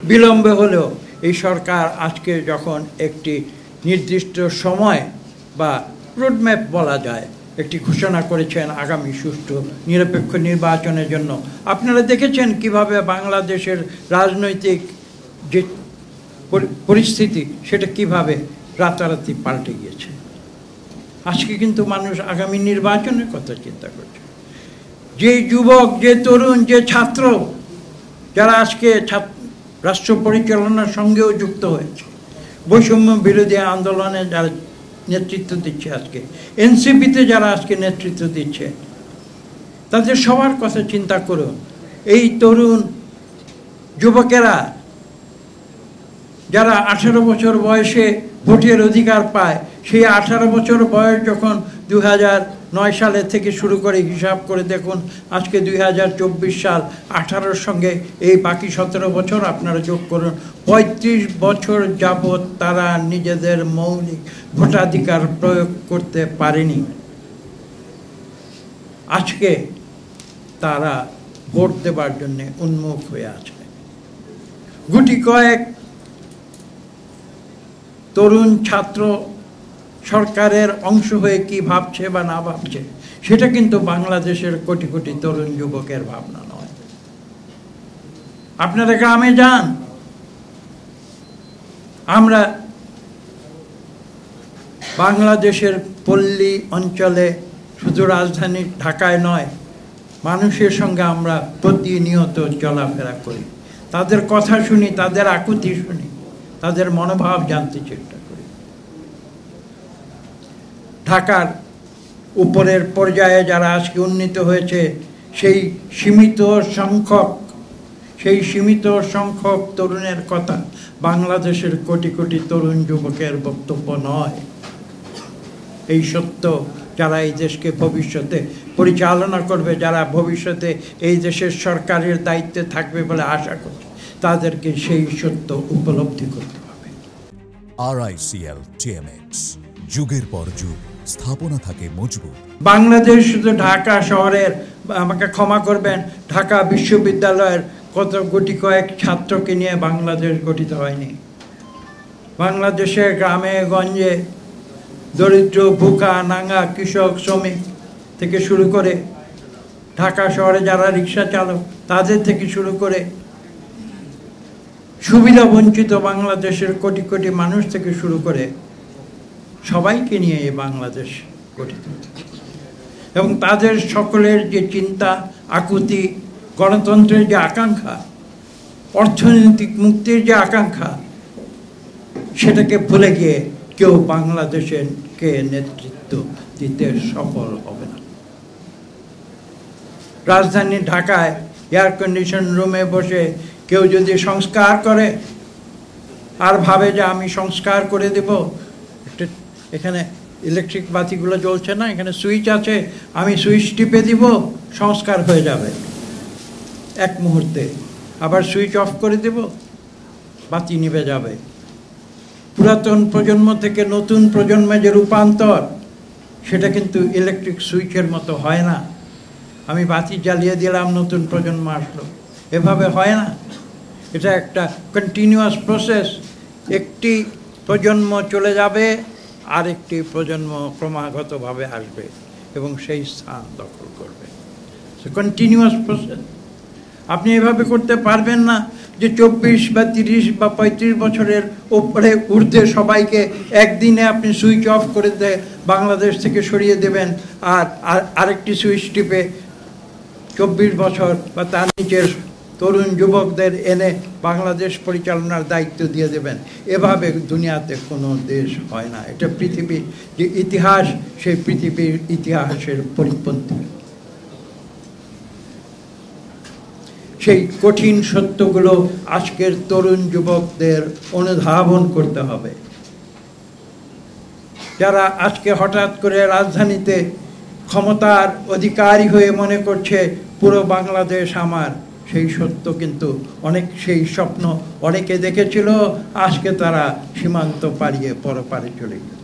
বিলম্বে হলেও এই সরকার আজকে যখন একটি নির্দিষ্ট সময় বা রোডম্যাপ বলা যায় একটি ঘোষণা করেছেন আগামী সুষ্ঠু নিরপেক্ষ নির্বাচনের জন্য। আপনারা দেখেছেন কিভাবে বাংলাদেশের রাজনৈতিক যে পরিস্থিতি সেটা কিভাবে রাতারাতি পাল্টে গিয়েছে। আজকে কিন্তু মানুষ আগামী নির্বাচনের কথা চিন্তা করছে। যে যুবক, যে তরুণ, যে ছাত্র যারা আজকে রাষ্ট্র পরিচালনার সঙ্গেও যুক্ত হয়েছে, বৈষম্য বিরোধী আন্দোলনে যারা নেতৃত্ব দিচ্ছে, আজকে এনসিপিতে যারা আজকে নেতৃত্ব দিচ্ছে, তাদের সবার কথা চিন্তা করুন। এই তরুণ যুবকেরা যারা 18 বছর বয়সে ভোটের অধিকার পায়, সেই 18 বছর বয়স যখন 2009 সালে থেকে শুরু করে হিসাব করে দেখুন, আজকে 2024 সাল, 18-র সঙ্গে এই বাকি 17 বছর আপনারা যোগ করুন, 35 বছর যাবৎ তারা নিজেদের মৌলিক ভোটাধিকার প্রয়োগ করতে পারেনি। আজকে তারা ভোট দেবার জন্য উন্মুখ হয়ে আছে। গুটি কয়েক তরুণ ছাত্র সরকারের অংশ হয়ে কি ভাবছে বা না ভাবছে, সেটা কিন্তু বাংলাদেশের কোটি কোটি তরুণ যুবকের ভাবনা নয়। আপনারা গ্রামে যান, আমরা বাংলাদেশের পল্লী অঞ্চলে, শুধু রাজধানী ঢাকায় নয়, মানুষের সঙ্গে আমরা প্রতিনিয়ত চলাফেরা করি, তাদের কথা শুনি, তাদের আকুতি শুনি, তাদের মনোভাব জানতে চেষ্টা করি। ঢাকার উপরের পর্যায়ে যারা আজকে উন্নীত হয়েছে, সেই সীমিত সংখ্যক তরুণের কথা বাংলাদেশের কোটি কোটি তরুণ যুবকের বক্তব্য নয়। এই সত্য যারা এই দেশকে ভবিষ্যতে পরিচালনা করবে, যারা ভবিষ্যতে এই দেশের সরকারের দায়িত্বে থাকবে বলে আশা করছে, তাদেরকে সেই সত্য উপলব্ধি করতে হবে। RICL TMX, যুগের পর যুগ স্থাপনা থাকে মজবুত। বাংলাদেশ শুধু ঢাকা শহরের, আমাকে ক্ষমা করবেন, ঢাকা বিশ্ববিদ্যালয়ের কত গুটি কয়েক ছাত্রকে নিয়ে বাংলাদেশ গঠিত হয়নি। বাংলাদেশের গ্রামে গঞ্জে দরিদ্র, ভুকা, নাঙ্গা, কৃষক, শ্রমিক থেকে শুরু করে, ঢাকা শহরে যারা রিক্সা চালক তাদের থেকে শুরু করে, সুবিধা বঞ্চিত বাংলাদেশের কোটি কোটি মানুষ থেকে শুরু করে সবাইকে নিয়ে এই বাংলাদেশ গঠিত। এবং তাদের সকলের যে চিন্তা, আকুতি, গণতন্ত্রের যে আকাঙ্ক্ষা, অর্থনৈতিক মুক্তির যে আকাঙ্ক্ষা, সেটাকে ভুলে গিয়ে কেউ বাংলাদেশকে নেতৃত্ব দিতে সফল হবে না। রাজধানী ঢাকায় এয়ার কন্ডিশন রুমে বসে কেউ যদি সংস্কার করে আর ভাবে যে আমি সংস্কার করে দেব, এখানে ইলেকট্রিক বাতিগুলো জ্বলছে না, এখানে সুইচ আছে, আমি সুইচ টিপে দিব, সংস্কার হয়ে যাবে এক মুহূর্তে, আবার সুইচ অফ করে দেব, বাতি নিভে যাবে। পুরাতন প্রজন্ম থেকে নতুন প্রজন্মে যে রূপান্তর, সেটা কিন্তু ইলেকট্রিক সুইচের মতো হয় না। আমি বাতি জ্বালিয়ে দিলাম, নতুন প্রজন্ম আসলো, এভাবে হয় না। এটা একটা কন্টিনিউয়াস প্রসেস। একটি প্রজন্ম চলে যাবে, আরেকটি প্রজন্ম ক্রমাগতভাবে আসবে এবং সেই স্থান দখল করবে। Continuous process. আপনি এভাবে করতে পারবেন না যে 24 বা 30 বা 35 বছরের ওপরে ঊর্ধ্বে সবাইকে একদিনে আপনি সুইচ অফ করে বাংলাদেশ থেকে সরিয়ে দেবেন, আর আরেকটি সুইচ টিপে 24 বছর বা তার নিচের তরুণ যুবকদের এনে বাংলাদেশ পরিচালনার দায়িত্ব দিয়ে দেবেন। এভাবে দুনিয়াতে কোনো দেশ হয় না। এটা পৃথিবীর যে ইতিহাস, সেই পৃথিবীর ইতিহাসের পরিপন্থী। সেই কঠিন সত্যগুলো আজকের তরুণ যুবকদের অনুধাবন করতে হবে। যারা আজকে হঠাৎ করে রাজধানীতে ক্ষমতার অধিকারী হয়ে মনে করছে পুরো বাংলাদেশ আমার, সেই সত্য কিন্তু সেই স্বপ্ন অনেকে দেখেছিল, আজকে তারা সীমান্ত পাড়িয়ে পরপারে চলে গেছে।